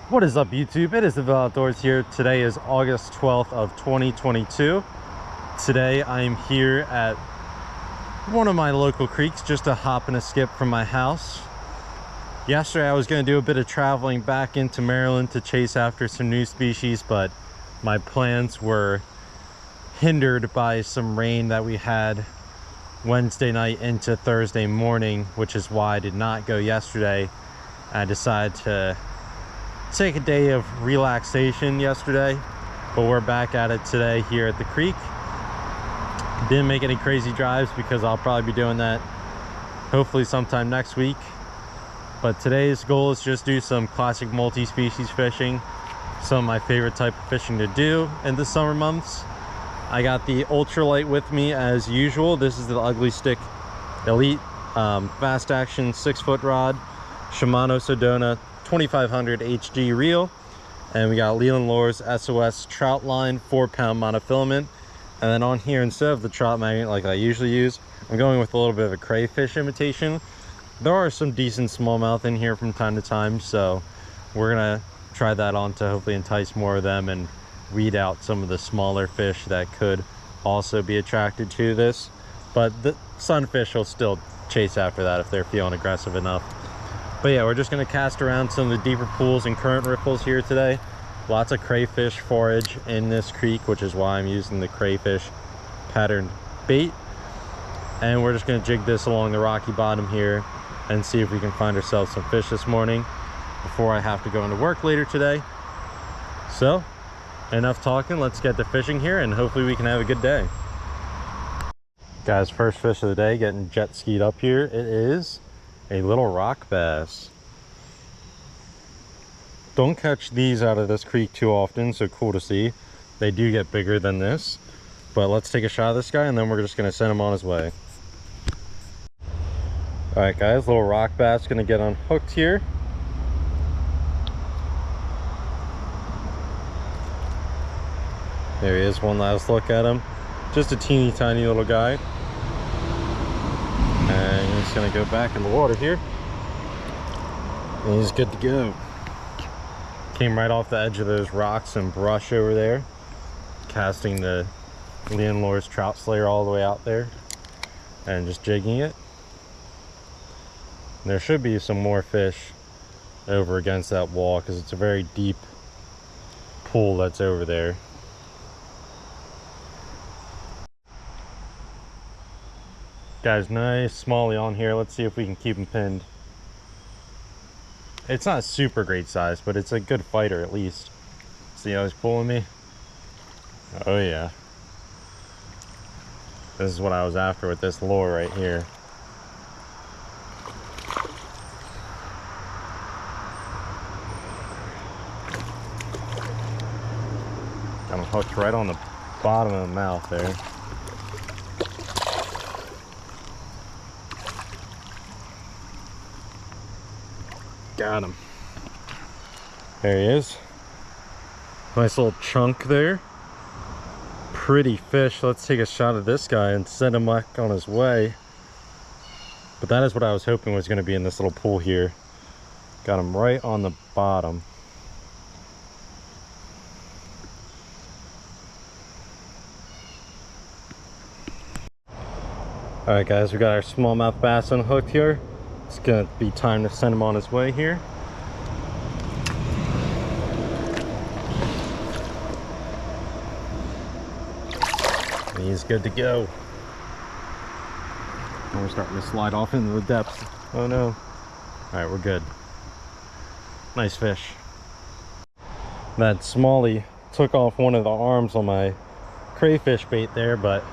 What is up, YouTube? It is the Outdoors here. Today is August 12th of 2022. Today I am here at one of my local creeks, just a hop and a skip from my house. Yesterday I was going to do a bit of traveling back into Maryland to chase after some new species, but my plans were hindered by some rain that we had Wednesday night into Thursday morning, which is why I did not go yesterday. I decided to take a day of relaxation yesterday, but we're back at it today here at the creek. Didn't make any crazy drives because I'll probably be doing that hopefully sometime next week. But today's goal is just do some classic multi-species fishing, some of my favorite type of fishing to do in the summer months. I got the ultralight with me as usual. This is the Ugly Stik Elite fast action 6-foot rod, Shimano Sedona 2500 HD reel, and we got Leland Lures S.O.S trout line 4-pound monofilament. And then on here, instead of the trout magnet like I usually use, I'm going with a little bit of a crayfish imitation. There are some decent smallmouth in here from time to time, so we're gonna try that on to hopefully entice more of them and weed out some of the smaller fish that could also be attracted to this. But the sunfish will still chase after that if they're feeling aggressive enough. But yeah, we're just going to cast around some of the deeper pools and current ripples here today. Lots of crayfish forage in this creek, which is why I'm using the crayfish patterned bait. And we're just going to jig this along the rocky bottom here and see if we can find ourselves some fish this morning before I have to go into work later today. So enough talking, let's get to fishing here and hopefully we can have a good day. Guys, first fish of the day, getting jet skied up here. It is a little rock bass. Don't catch these out of this creek too often, so cool to see. They do get bigger than this, but let's take a shot of this guy and then we're just going to send him on his way. All right guys, little rock bass going to get unhooked here. There he is, one last look at him. Just a teeny tiny little guy. And he's gonna go back in the water here. And he's good to go. Came right off the edge of those rocks and brush over there. Casting the Leland Lures Trout Slayer all the way out there. And just jigging it. There should be some more fish over against that wall because it's a very deep pool that's over there. Guys, nice smallie on here. Let's see if we can keep him pinned. It's not super great size, but it's a good fighter at least. See how he's pulling me? Oh yeah. This is what I was after with this lure right here. Got him hooked right on the bottom of the mouth there. Got him. There he is. Nice little chunk there. Pretty fish. Let's take a shot of this guy and send him back on his way. But that is what I was hoping was going to be in this little pool here. Got him right on the bottom. Alright guys, we got our smallmouth bass unhooked here. It's gonna be time to send him on his way here. And he's good to go. And we're starting to slide off into the depths. Oh no. Alright, we're good. Nice fish. That smallie took off one of the arms on my crayfish bait there, but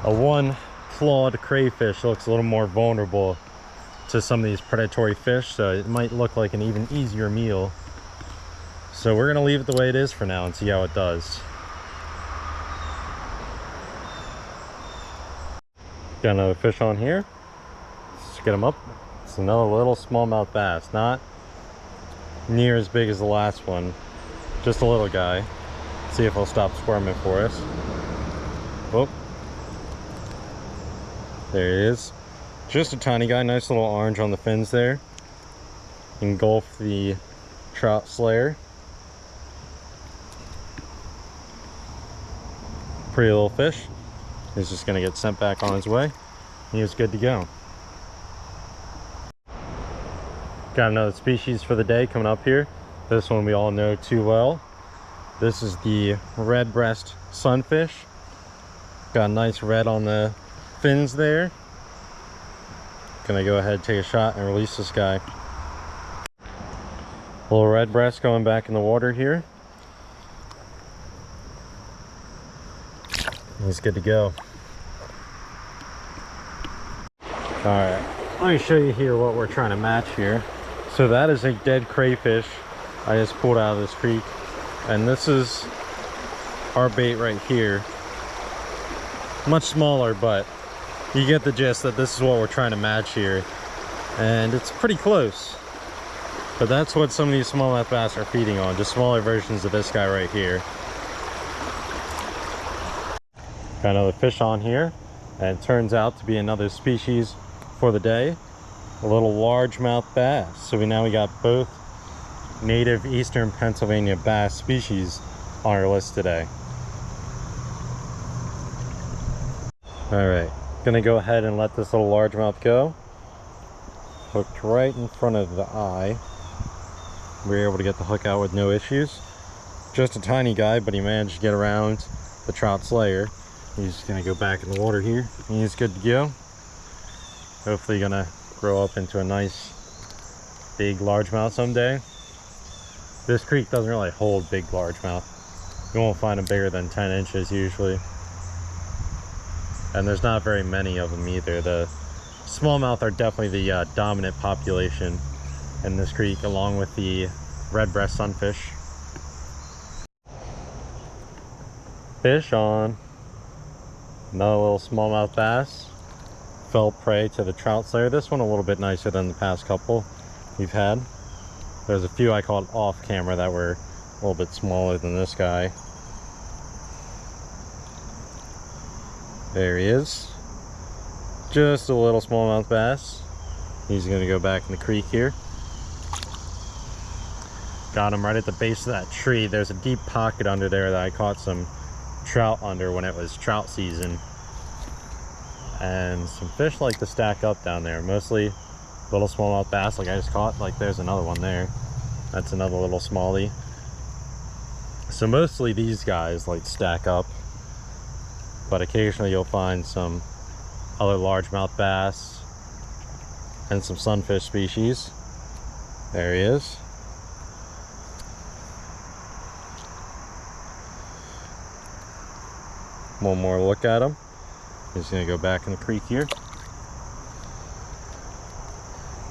a one-clawed crayfish looks a little more vulnerable to some of these predatory fish, so it might look like an even easier meal. So we're gonna leave it the way it is for now and see how it does. Got another fish on here. Let's get him up. It's another little smallmouth bass, not near as big as the last one, just a little guy. See if he'll stop squirming for us. Oh, there he is. Just a tiny guy, nice little orange on the fins there. Engulf the trout slayer. Pretty little fish. He's just gonna get sent back on his way. He is good to go. Got another species for the day coming up here. This one we all know too well. This is the red breast sunfish. Got a nice red on the fins there. Gonna go ahead, take a shot, and release this guy. Little red breast going back in the water here. He's good to go. All right, let me show you here what we're trying to match here. So that is a dead crayfish I just pulled out of this creek, and this is our bait right here. Much smaller, but you get the gist that this is what we're trying to match here, and it's pretty close. But that's what some of these smallmouth bass are feeding on, just smaller versions of this guy right here. Got another fish on here, and it turns out to be another species for the day, a little largemouth bass. So we got both native eastern Pennsylvania bass species on our list today. All right, gonna go ahead and let this little largemouth go. Hooked right in front of the eye. We were able to get the hook out with no issues. Just a tiny guy, but he managed to get around the trout slayer. He's gonna go back in the water here. He's good to go. Hopefully gonna grow up into a nice big largemouth someday. This creek doesn't really hold big largemouth. You won't find them bigger than 10 inches usually. And there's not very many of them either. The smallmouth are definitely the dominant population in this creek, along with the red breast sunfish. Fish on. Another little smallmouth bass. Fell prey to the trout slayer. This one a little bit nicer than the past couple we've had. There's a few I caught off camera that were a little bit smaller than this guy. There he is. Just a little smallmouth bass. He's gonna go back in the creek here. Got him right at the base of that tree. There's a deep pocket under there that I caught some trout under when it was trout season. And some fish like to stack up down there. Mostly little smallmouth bass like I just caught. Like there's another one there. That's another little smallie. So mostly these guys like stack up. But occasionally you'll find some other largemouth bass and some sunfish species. There he is. One more look at him. He's gonna go back in the creek here.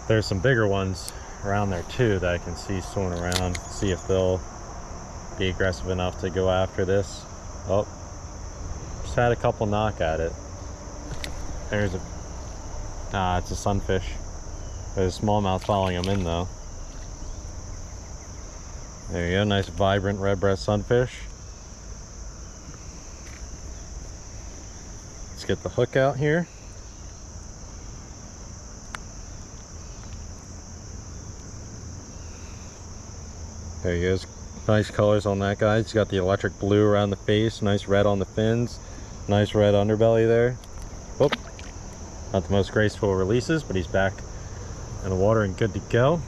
There's some bigger ones around there too that I can see swimming around. See if they'll be aggressive enough to go after this. Oh, just had a couple knock at it. There's a, it's a sunfish. There's a smallmouth following him in though. There you go, nice vibrant red breast sunfish. Let's get the hook out here. There he is. Nice colors on that guy. He's got the electric blue around the face, nice red on the fins, nice red underbelly there. Oh, not the most graceful releases, but he's back in the water and good to go.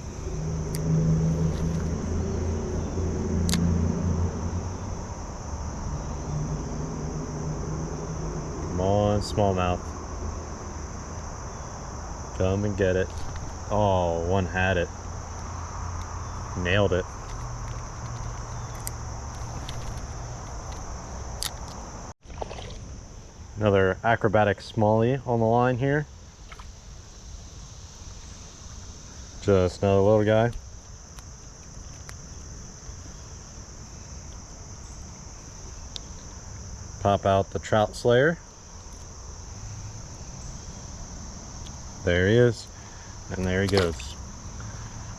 Come on, smallmouth. Come and get it. Oh, one had it. Nailed it. Another acrobatic smallie on the line here. Just another little guy. Pop out the trout slayer. There he is, and there he goes.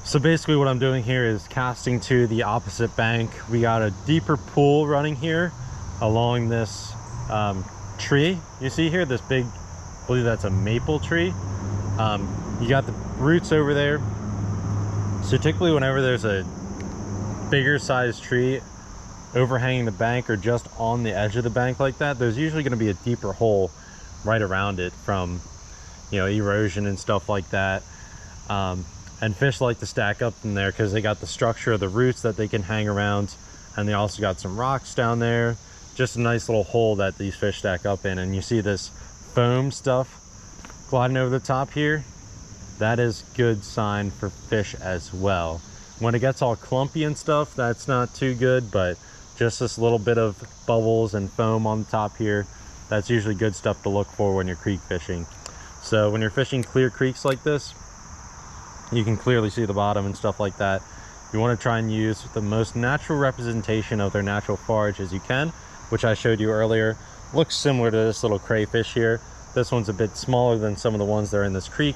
So basically what I'm doing here is casting to the opposite bank. We got a deeper pool running here along this tree. You see here, this big, I believe that's a maple tree. You got the roots over there. So typically whenever there's a bigger size tree overhanging the bank or just on the edge of the bank like that, there's usually going to be a deeper hole right around it from, you know, erosion and stuff like that. And fish like to stack up in there because they got the structure of the roots that they can hang around, and they also got some rocks down there. Just a nice little hole that these fish stack up in. And you see this foam stuff gliding over the top here, that is good sign for fish as well. When it gets all clumpy and stuff, that's not too good, but just this little bit of bubbles and foam on the top here, that's usually good stuff to look for when you're creek fishing. So when you're fishing clear creeks like this, you can clearly see the bottom and stuff like that. You want to try and use the most natural representation of their natural forage as you can, which I showed you earlier. Looks similar to this little crayfish here. This one's a bit smaller than some of the ones that are in this creek,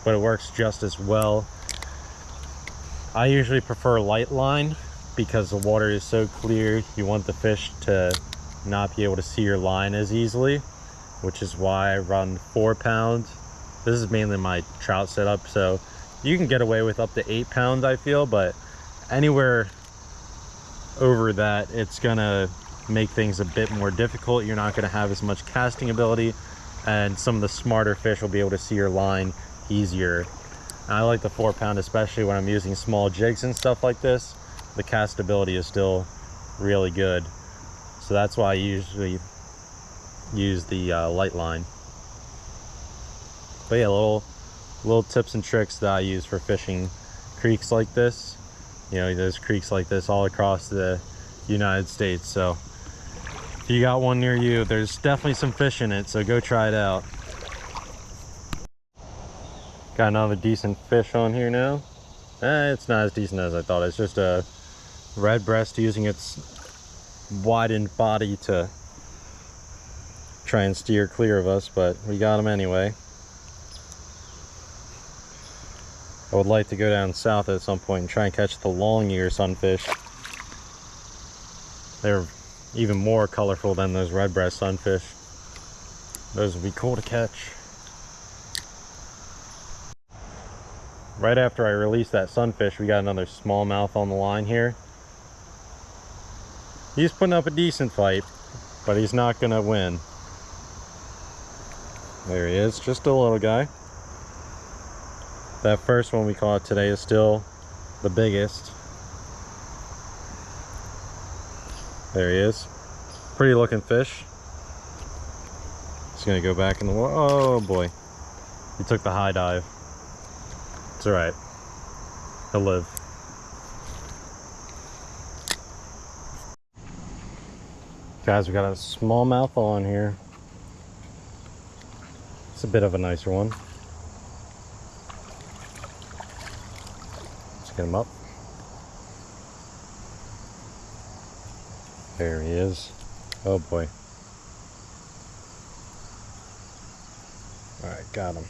but it works just as well. I usually prefer light line because the water is so clear. You want the fish to not be able to see your line as easily, which is why I run 4 pound. This is mainly my trout setup, so you can get away with up to 8 pounds, I feel, but anywhere over that, it's gonna make things a bit more difficult. You're not gonna have as much casting ability, and some of the smarter fish will be able to see your line easier. And I like the 4 pound, especially when I'm using small jigs and stuff like this. The castability is still really good, so that's why I usually use the light line. But yeah, little tips and tricks that I use for fishing creeks like this. You know, there's creeks like this all across the United States, so if you got one near you, there's definitely some fish in it, so go try it out. Got another decent fish on here now. It's not as decent as I thought. It's just a red breast using its widened body to try and steer clear of us, but we got him anyway. I would like to go down south at some point and try and catch the long ear sunfish. They're even more colorful than those red breast sunfish. Those would be cool to catch. Right after I released that sunfish, we got another smallmouth on the line here. He's putting up a decent fight, but he's not gonna win. There he is, just a little guy. That first one we caught today is still the biggest. There he is. Pretty looking fish. Just gonna go back in the water. Oh boy. He took the high dive. It's alright. He'll live. Guys, we got a smallmouth on here. It's a bit of a nicer one. Let's get him up. There he is. Oh boy. Alright, got him.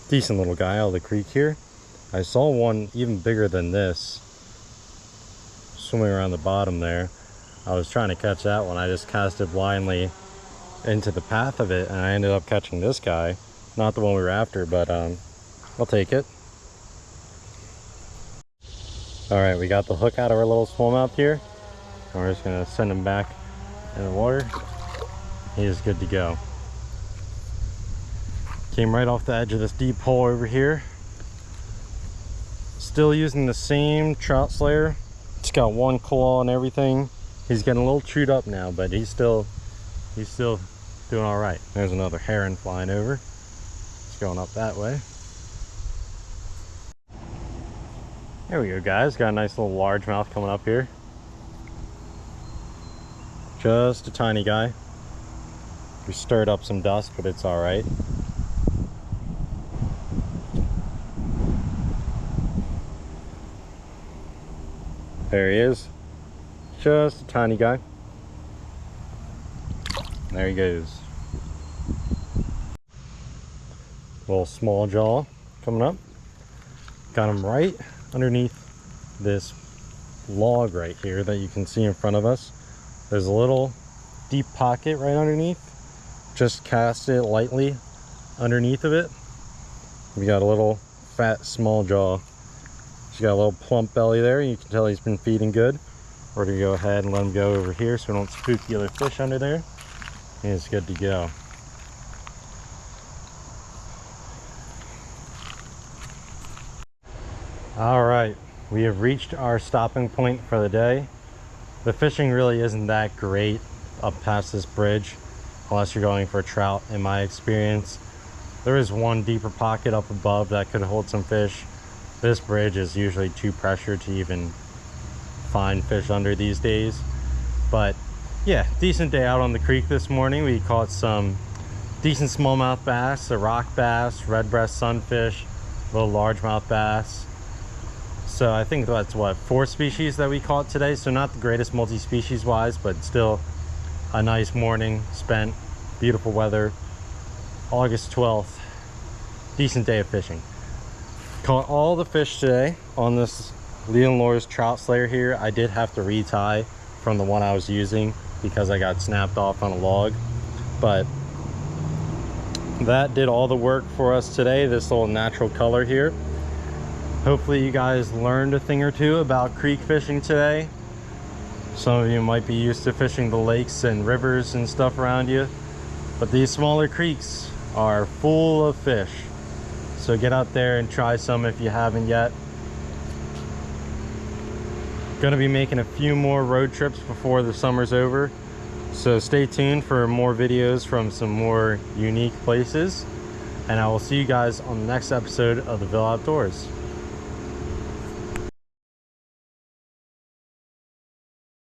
Decent little guy out of the creek here. I saw one even bigger than this swimming around the bottom there. I was trying to catch that one. I just cast it blindly into the path of it, and I ended up catching this guy. Not the one we were after, but I'll take it. Alright, we got the hook out of our little smallmouth here, and we're just gonna send him back in the water. He is good to go. Came right off the edge of this deep hole over here. Still using the same trout slayer. It's got one claw and everything. He's getting a little chewed up now, but he's still doing all right. There's another heron flying over. It's going up that way. There we go, guys. Got a nice little largemouth coming up here. Just a tiny guy. We stirred up some dust, but it's all right. There he is. Just a tiny guy. There he goes. Little small jaw coming up. Got him right underneath this log right here that you can see in front of us. There's a little deep pocket right underneath. Just cast it lightly underneath of it. We got a little fat small jaw He's got a little plump belly there. You can tell he's been feeding good. We're gonna go ahead and let him go over here so we don't spook the other fish under there. And it's good to go. All right, we have reached our stopping point for the day. The fishing really isn't that great up past this bridge, unless you're going for trout, in my experience. There is one deeper pocket up above that could hold some fish. This bridge is usually too pressured to even find fish under these days. But yeah, decent day out on the creek this morning. We caught some decent smallmouth bass, a rock bass, red breast sunfish, little largemouth bass. So I think that's what, 4 species that we caught today. So not the greatest multi-species wise, but still a nice morning spent. Beautiful weather. August 12th, decent day of fishing. Caught all the fish today on this Leland's trout slayer here. I did have to retie from the one I was using because I got snapped off on a log, but that did all the work for us today. This little natural color here. Hopefully you guys learned a thing or two about creek fishing today. Some of you might be used to fishing the lakes and rivers and stuff around you, but these smaller creeks are full of fish. So get out there and try some if you haven't yet. Gonna be making a few more road trips before the summer's over, so stay tuned for more videos from some more unique places, and I will see you guys on the next episode of the Ville Outdoors.